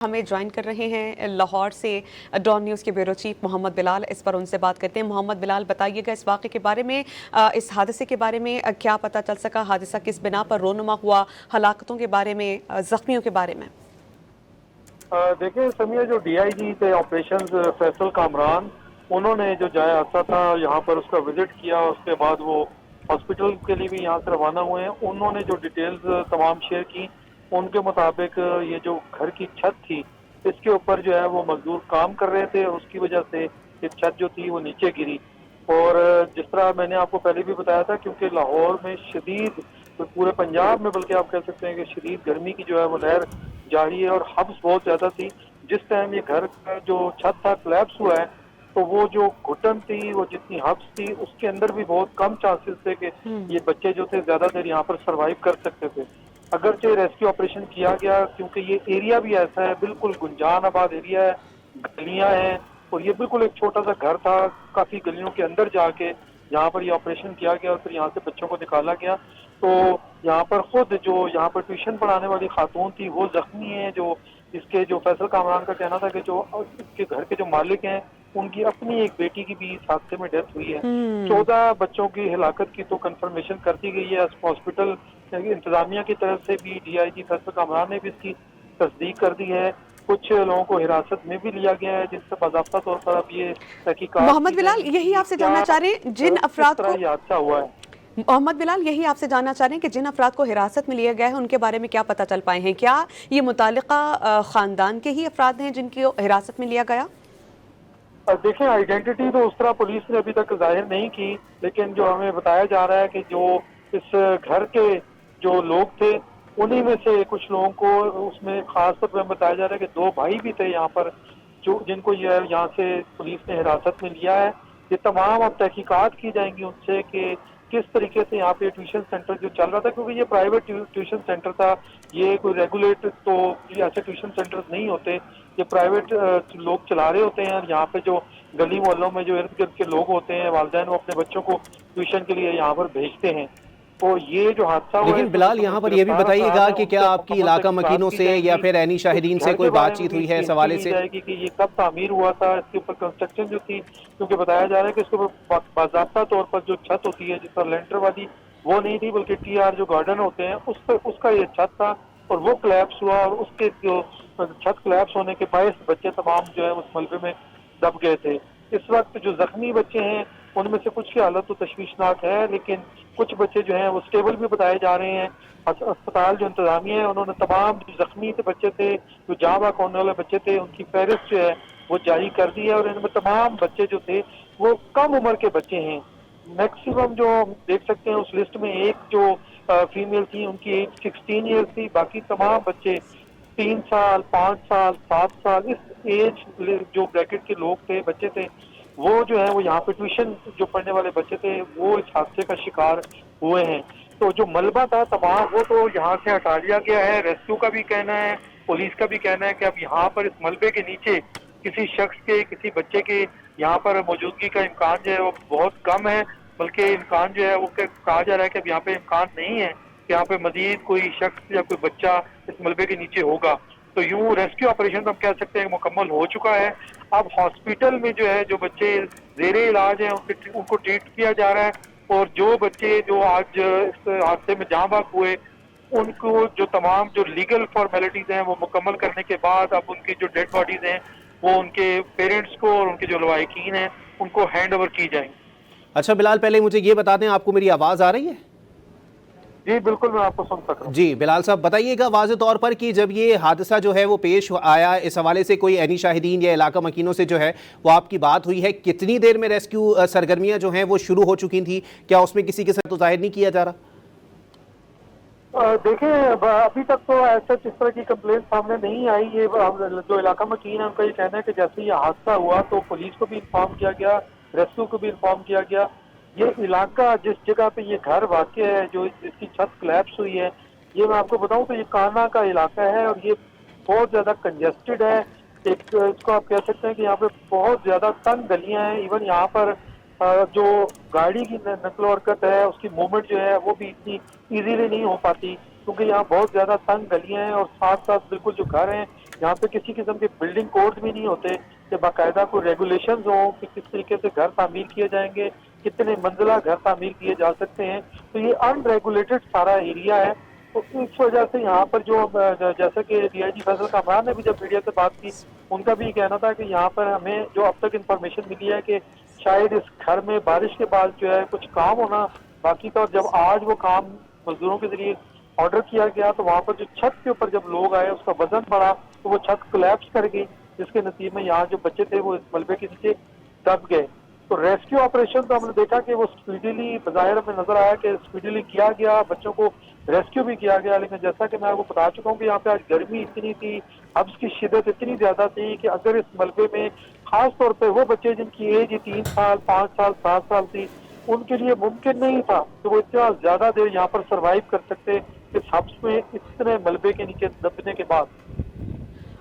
हमें ज्वाइन कर रहे हैं लाहौर से डॉन न्यूज़ के ब्यूरो चीफ मोहम्मद बिलाल। इस पर उनसे बात करते हैं। मोहम्मद बिलाल, बताइएगा इस वाक़े के बारे में, इस हादसे के बारे में क्या पता चल सका? हादसा किस बिना पर रोनुमा हुआ? हलाकतों के बारे में, जख्मियों के बारे में? देखिए समिया, जो डीआईजी थे ऑपरेशंस फैसल कामरान, उन्होंने जो जाया हादसा था यहाँ पर उसका विजिट किया। उसके बाद वो हॉस्पिटल के लिए भी यहाँ से रवाना हुए हैं। उन्होंने जो डिटेल्स तमाम शेयर की, उनके मुताबिक ये जो घर की छत थी, इसके ऊपर जो है वो मजदूर काम कर रहे थे और उसकी वजह से ये छत जो थी वो नीचे गिरी। और जिस तरह मैंने आपको पहले भी बताया था, क्योंकि लाहौर में शदीद, पूरे पंजाब में बल्कि आप कह सकते हैं कि शदीद गर्मी की जो है वो लहर जारी है और हब्स बहुत ज्यादा थी। जिस टाइम ये घर का जो छत था कोलैप्स हुआ है, तो वो जो घुटन थी, वो जितनी हब्स थी, उसके अंदर भी बहुत कम चांसेस थे कि ये बच्चे जो थे ज्यादा देर यहाँ पर सरवाइव कर सकते थे। अगरचे रेस्क्यू ऑपरेशन किया गया, क्योंकि ये एरिया भी ऐसा है, बिल्कुल गुंजान आबाद एरिया है, गलियां हैं, और ये बिल्कुल एक छोटा सा घर था। काफी गलियों के अंदर जाके यहाँ पर ये ऑपरेशन किया गया और फिर यहाँ से बच्चों को निकाला गया। तो यहाँ पर खुद जो यहाँ पर ट्यूशन पढ़ाने वाली खातून थी वो जख्मी है। जो इसके जो फैसल कामरान का कहना था कि जो इसके घर के जो मालिक हैं, उनकी अपनी एक बेटी की भी इस हादसे में डेथ हुई है। 14 बच्चों की हिलाकत की तो कंफर्मेशन कर दी गई है। हॉस्पिटल इंतजामिया की तरफ से भी डीआईजी फैसल कामरान ने भी इसकी तस्दीक कर दी है। कुछ लोगों को हिरासत में भी लिया गया है, जिससे बाज़ाब्ता तौर पर अब ये तहकीकात मोहम्मद बिलाल, यही आपसे जानना चाह रहे हैं जिन अफराद को हादसा हुआ है। मोहम्मद बिलाल, यही आपसे जानना चाह रहे हैं कि जिन अफराद को हिरासत में लिया गया है उनके बारे में क्या पता चल पाए हैं? क्या ये मुतालिका खानदान के ही अफराद हैं जिनकी हिरासत में लिया गया? देखिए, आइडेंटिटी तो उस तरह पुलिस ने अभी तक जाहिर नहीं की, लेकिन जो हमें बताया जा रहा है कि जो इस घर के जो लोग थे, उन्हीं में से कुछ लोगों को, उसमें खास तौर पर बताया जा रहा है कि 2 भाई भी थे यहाँ पर, जो जिनको यहाँ से पुलिस ने हिरासत में लिया है। ये तमाम अब तहकीकात की जाएंगी उनसे कि किस तरीके से यहाँ पे ट्यूशन सेंटर जो चल रहा था, क्योंकि ये प्राइवेट ट्यूशन सेंटर था, ये कोई रेगुलेट तो ये ऐसे ट्यूशन सेंटर्स नहीं होते, ये प्राइवेट लोग चला रहे होते हैं। यहाँ पे जो गली मोहल्लों में जो इर्द गिर्द के लोग होते हैं, वालिदैन, वो अपने बच्चों को ट्यूशन के लिए यहाँ पर भेजते हैं। तो ये जो हादसा हुआ, लेकिन बिलाल यहाँ पर यह भी बताइएगा कि क्या आपकी इलाका मकीनों से या फिर ऐनी शाहिदीन से कोई बातचीत हुई है इस हवाले से? जाएगी कि ये कब तामीर हुआ था, इसके ऊपर कंस्ट्रक्शन जो थी, क्योंकि बताया जा रहा है कि इसके ऊपर बाज़ाब्ता तौर पर जो छत होती है, जिस पर लेंटर वाली, वो नहीं थी, बल्कि टीआर जो गार्डन होते हैं उस पर उसका ये छत था, और वो कोलैप्स हुआ, और उसके जो छत कोलैप्स होने के बायस बच्चे तमाम जो है उस मलबे में दब गए थे। इस वक्त जो जख्मी बच्चे हैं, उनमें से कुछ की हालत तो तशवीशनाक है, लेकिन कुछ बच्चे जो हैं वो स्टेबल भी बताए जा रहे हैं। अस्पताल जो इंतजामिया है, उन्होंने तमाम जो जख्मी थे बच्चे थे, जो जाँ बाक होने वाले बच्चे थे, उनकी फहरिस्त जो है वो जारी कर दी है, और इनमें तमाम बच्चे जो थे वो कम उम्र के बच्चे हैं। मैक्सिमम जो हम देख सकते हैं उस लिस्ट में, एक जो फीमेल थी, उनकी एज 16 ईयर्स थी, बाकी तमाम बच्चे 3 साल, 5 साल, 7 साल, इस एज जो ब्रैकेट के लोग थे, बच्चे थे, वो जो है वो यहाँ पे ट्यूशन जो पढ़ने वाले बच्चे थे, वो इस हादसे का शिकार हुए हैं। तो जो मलबा था तमाम, वो तो यहाँ से हटा लिया गया है। रेस्क्यू का भी कहना है, पुलिस का भी कहना है कि अब यहाँ पर इस मलबे के नीचे किसी शख्स के, किसी बच्चे के यहाँ पर मौजूदगी का इम्कान जो है वो बहुत कम है, बल्कि इम्कान जो है वो कहा जा रहा है कि अब यहाँ पे इम्कान नहीं है कि यहाँ पे मजीद कोई शख्स या कोई बच्चा इस मलबे के नीचे होगा। तो यूं रेस्क्यू ऑपरेशन हम कह सकते हैं मुकम्मल हो चुका है। अब हॉस्पिटल में जो है जो बच्चे जेरे इलाज हैं उनको ट्रीट किया जा रहा है, और जो बच्चे जो आज इस हादसे में जाँ बाक हुए, उनको जो तमाम जो लीगल फॉर्मेलिटीज हैं वो मुकम्मल करने के बाद अब उनकी जो डेड बॉडीज हैं वो उनके पेरेंट्स को और उनके जो लवाहिकीन हैं उनको हैंड ओवर की जाएंगी। अच्छा बिलाल, पहले मुझे ये बता दें, आपको मेरी आवाज़ आ रही है? जी बिल्कुल, मैं आपको सुन सकता हूँ। जी बिलाल साहब, बताइएगा वाज़ेह तौर पर कि जब ये हादसा जो है वो पेश आया, इस हवाले से कोई ऐनी शाहिदीन या इलाका मकीनों से जो है वो आपकी बात हुई है? कितनी देर में रेस्क्यू सरगर्मियां जो हैं वो शुरू हो चुकी थी? क्या उसमें किसी के साथ तो जाहिर नहीं किया जा रहा? देखिए, अभी तक तो ऐसा इस तरह की कंप्लेंट सामने नहीं आई। ये जो इलाका मकीन है उनका ये कहना है कि जैसे ये हादसा हुआ तो पुलिस को भी इन्फॉर्म किया गया, रेस्क्यू को भी इन्फॉर्म किया गया। ये इलाका, जिस जगह पे ये घर वाक़ है, जो जिसकी छत कोलैप्स हुई है, ये मैं आपको बताऊं तो ये काना का इलाका है, और ये बहुत ज्यादा कंजेस्टेड है। एक इसको आप कह सकते हैं कि यहाँ पे बहुत ज्यादा तंग गलियां हैं। इवन यहाँ पर जो गाड़ी की नकलो हरकत है, उसकी मूवमेंट जो है वो भी इतनी इजीली नहीं हो पाती, क्योंकि यहाँ बहुत ज्यादा तंग गलियां हैं, और साथ साथ बिल्कुल जो घर हैं यहाँ पे किसी किस्म के बिल्डिंग कोड्स भी नहीं होते कि बाकायदा कोई रेगुलेशंस हो कि किस तरीके से घर तामीर किए जाएंगे, कितने मंजिला घर तामीर किए जा सकते हैं। तो ये अनरेगुलेटेड सारा एरिया है। तो इस वजह से यहाँ पर जो जैसा कि डीआईजी फैसल कामरान ने भी जब मीडिया से बात की, उनका भी कहना था कि यहाँ पर हमें जो अब तक इंफॉर्मेशन मिली है कि शायद इस घर में बारिश के बाद जो है कुछ काम होना बाकी था, और जब आज वो काम मजदूरों के जरिए ऑर्डर किया गया तो वहाँ पर जो छत के ऊपर जब लोग आए उसका वजन बढ़ा तो वो छत कोलैप्स कर गई, जिसके नतीजे में यहाँ जो बच्चे थे वो इस मलबे के नीचे दब गए। तो रेस्क्यू ऑपरेशन तो हमने देखा कि वो स्पीडीली बाहर में नजर आया कि स्पीडीली किया गया, बच्चों को रेस्क्यू भी किया गया। लेकिन जैसा कि मैं आपको बता चुका हूँ कि यहाँ पे आज गर्मी इतनी थी, हब्स की शिद्दत इतनी ज्यादा थी कि अगर इस मलबे में खास तौर पे वो बच्चे जिनकी एज 3 साल 5 साल 7 साल थी, उनके लिए मुमकिन नहीं था कि वो इतना ज्यादा देर यहाँ पर सरवाइव कर सकते इस हब्स में इतने मलबे के नीचे दबने के बाद।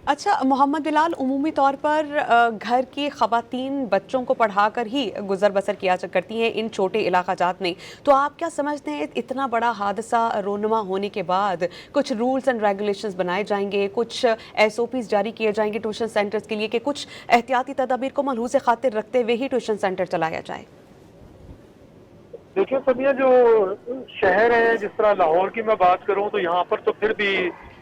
अच्छा मोहम्मद बिलाल, उमूमी तौर पर घर की ख़वातीन बच्चों को पढ़ाकर ही गुजर बसर किया करती हैं इन छोटे इलाक़ाजात में, तो आप क्या समझते हैं इतना बड़ा हादसा रोनुमा होने के बाद कुछ रूल्स एंड रेगुलेशंस बनाए जाएंगे, कुछ SOPs जारी किए जाएंगे ट्यूशन सेंटर्स के लिए कि कुछ एहतियाती तदाबीर को मलहूज़ खातिर रखते हुए ही ट्यूशन सेंटर चलाया जाए? देखिए समिया, जो शहर है जिस तरह लाहौर की मैं बात करूं तो यहाँ पर तो फिर भी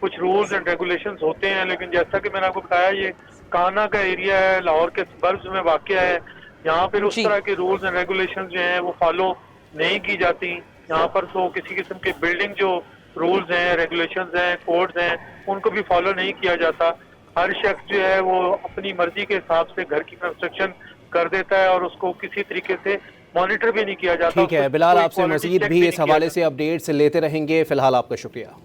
कुछ रूल्स एंड रेगुलेशंस होते हैं, लेकिन जैसा कि मैंने आपको बताया ये काना का एरिया है, लाहौर के सबर्ब्स में वाक़या है। यहाँ पर उस तरह के रूल्स एंड रेगुलेशंस जो हैं वो फॉलो नहीं की जाती। यहाँ पर तो किसी किस्म के बिल्डिंग जो रूल्स हैं, रेगुलेशंस हैं, कोड्स हैं, उनको भी फॉलो नहीं किया जाता। हर शख्स जो है वो अपनी मर्जी के हिसाब से घर की कंस्ट्रक्शन कर देता है और उसको किसी तरीके से मॉनिटर भी नहीं किया जाता। ठीक है बिलाल, आपसे मजीद भी इस हवाले से अपडेट्स लेते रहेंगे। फिलहाल आपका शुक्रिया।